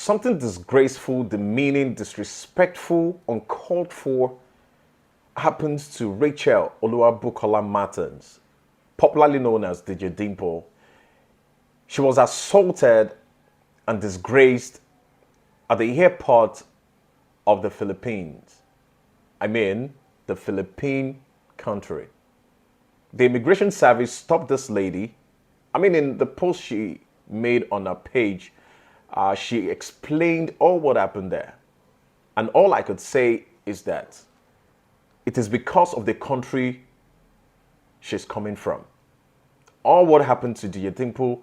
something disgraceful, demeaning, disrespectful, uncalled for happens to Rachel Oluwabukola Martins, popularly known as DJ DIMPLE. She was assaulted and disgraced at the airport of the Philippines. I mean, the Philippine country. The immigration service stopped this lady. I mean, in the post she made on her page, she explained all what happened there. And all I could say is that it is because of the country she's coming from. All what happened to DJ DIMPLE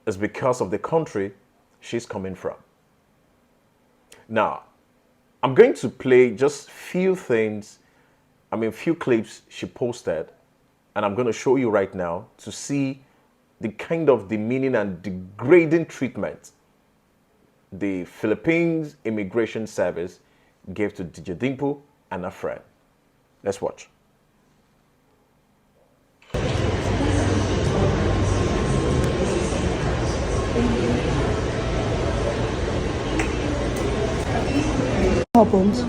is because of the country she's coming from. Now, I'm going to play just few clips she posted, and I'm going to show you right now to see the kind of demeaning and degrading treatment the Philippines Immigration Service gave to DJ DIMPLE and her friend. Let's watch. Happens?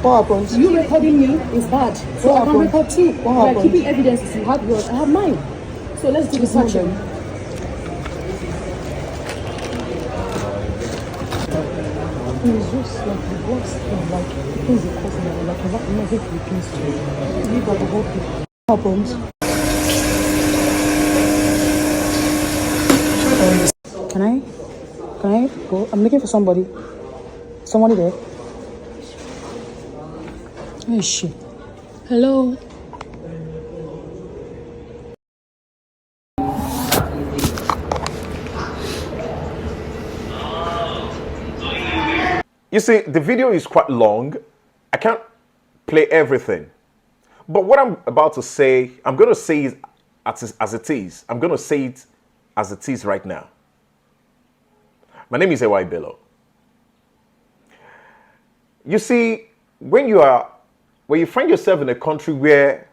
What happens? You recording me is bad. So What I can happened? record too. What We are happened? keeping evidences. You have yours. I have mine. So let's do the Hold searching. on. It's just like the worst thing, like things are causing like what never Philippines to leave out the whole people. What happens? Can I go? I'm looking for somebody. Somebody there. Where is she? Hello. You see, the video is quite long. I can't play everything. But what I'm about to say, I'm going to say it as it is. I'm going to say it as it is right now. My name is Ewai Bello. You see, when you find yourself in a country where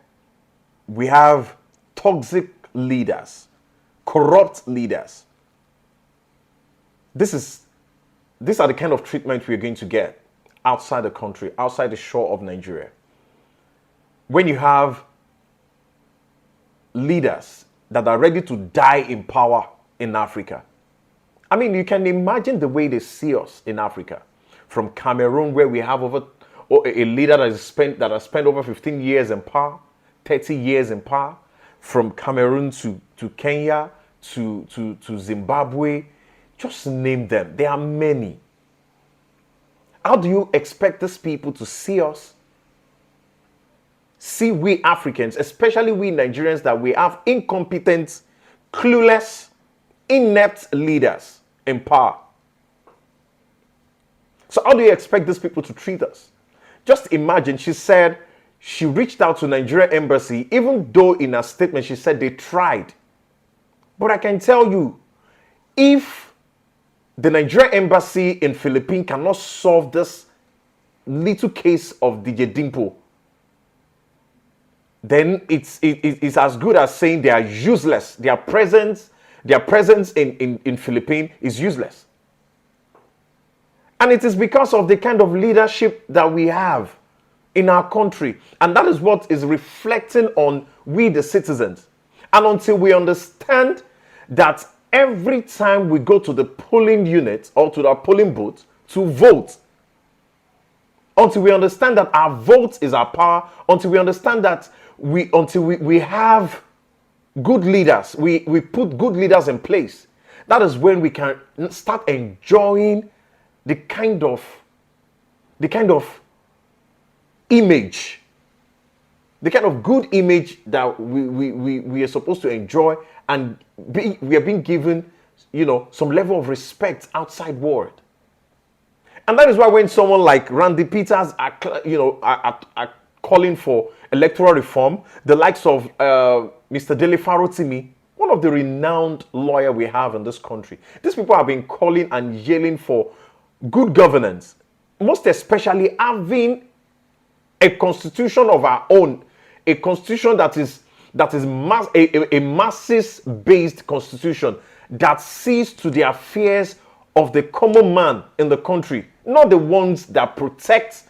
we have toxic leaders, corrupt leaders, these are the kind of treatment we're going to get outside the country, outside the shore of Nigeria. When you have leaders that are ready to die in power in Africa. I mean, you can imagine the way they see us in Africa. From Cameroon, where we have a leader that has spent over 15 years in power, 30 years in power. From Cameroon to Kenya, to Zimbabwe, just name them. There are many. How do you expect these people to see us? See we Africans, especially we Nigerians, that we have incompetent, clueless, inept leaders in power. So how do you expect these people to treat us? Just imagine, she said she reached out to Nigerian embassy, even though in her statement she said they tried. But I can tell you, if the Nigerian embassy in Philippines cannot solve this little case of DJ DIMPLE, then it's as good as saying they are useless. Their presence in Philippines is useless. And it is because of the kind of leadership that we have in our country. And that is what is reflecting on we the citizens. And until we understand that every time we go to the polling unit or to the polling booth to vote, until we understand that our vote is our power, until we understand that we have good leaders, we put good leaders in place, that is when we can start enjoying the kind of image, the kind of good image that we are supposed to enjoy, and we are being given, some level of respect outside world. And that is why when someone like Randy Peters are calling for electoral reform, the likes of Mr. Dele Farotimi, one of the renowned lawyers we have in this country, these people have been calling and yelling for good governance, most especially having a constitution of our own, a constitution that is a masses-based constitution that sees to the affairs of the common man in the country, not the ones that protect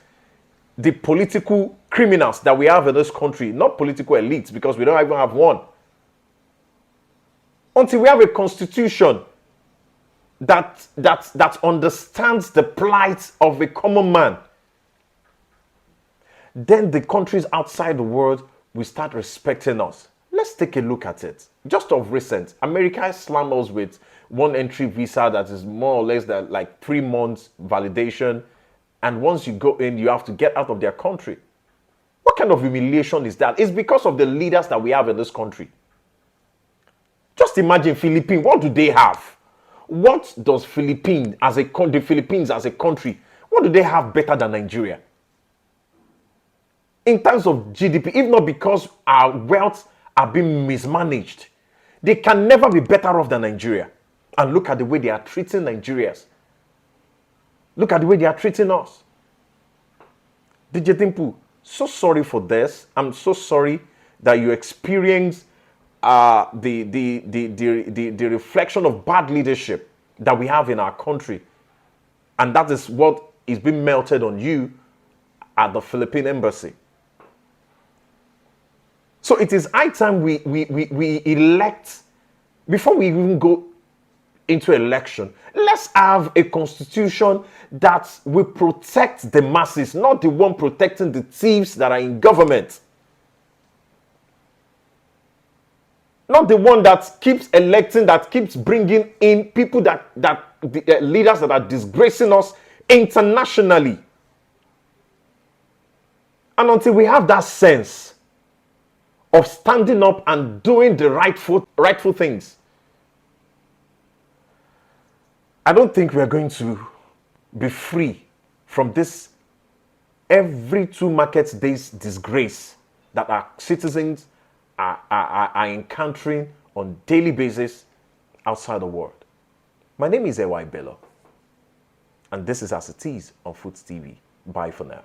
the political criminals that we have in this country, not political elites, because we don't even have one. Until we have a constitution that understands the plight of a common man, then the countries outside the world will start respecting us. Let's take a look at it. Just of recent, America slammed us with one entry visa that is more or less that like 3 months validation, and once you go in, you have to get out of their country. What kind of humiliation is that? It's because of the leaders that we have in this country. Just imagine Philippines. What do they have? What does the Philippines as a country, what do they have better than Nigeria? In terms of GDP, if not because our wealth are being mismanaged, they can never be better off than Nigeria. And look at the way they are treating Nigerians. Look at the way they are treating us. DJ DIMPLE, so sorry for this. I'm so sorry that you experienced the reflection of bad leadership that we have in our country. And that is what is being melted on you at the Philippine embassy. So it is high time we elect, before we even go into election, let's have a constitution that will protect the masses, not the one protecting the thieves that are in government. Not the one that keeps electing, that keeps bringing in people leaders that are disgracing us internationally. And until we have that sense of standing up and doing the rightful things, I don't think we are going to be free from this every 2 market days disgrace that our citizens are encountering on daily basis outside the world. My name is Bello, and this is As It Is on Foods TV. Bye for now.